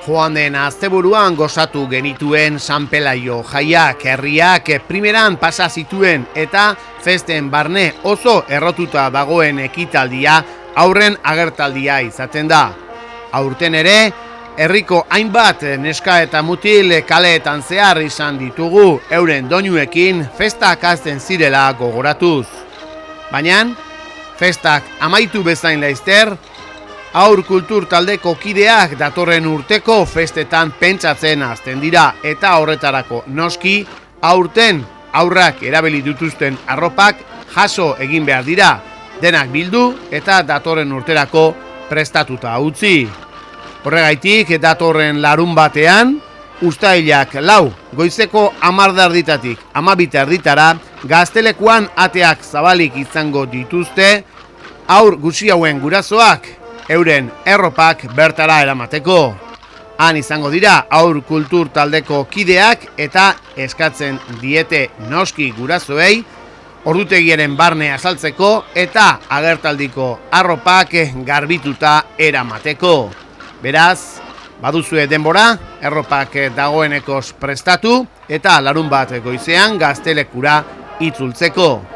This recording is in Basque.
Joan den asteburuan gozatu genituen San Pelaio jaiak, herriak primeran pasa zituen eta festen barne oso errotuta dagoen ekitaldia aurren agertaldia izaten da. Aurten ere, herriko hainbat neska eta mutil kaleetan zehar izan ditugu euren doinuekin festak hasten zirela gogoratuz. Baina, festak amaitu bezain laizter, Haur kultur taldeko kideak datorren urteko festetan pentsatzen hasten dira eta horretarako noski aurten aurrak erabili dituzten arropak jaso egin behar dira, denak bildu eta datorren urterako prestatuta utzi. Horregaitik datorren larun batean, uztailak 4 goizeko 10 erditara Gaztelekuan ateak zabalik izango dituzte haur gutxi hauen gurasoak euren erropak bertara eramateko. Han izango dira haur kultur taldeko kideak eta eskatzen diete noski gurasoei ordutegiaren barne azaltzeko eta agertaldiko arropak garbituta eramateko. Beraz, baduzue denbora, erropak dagoenekoz prestatu eta larun bat goizean Gaztelekura itzultzeko.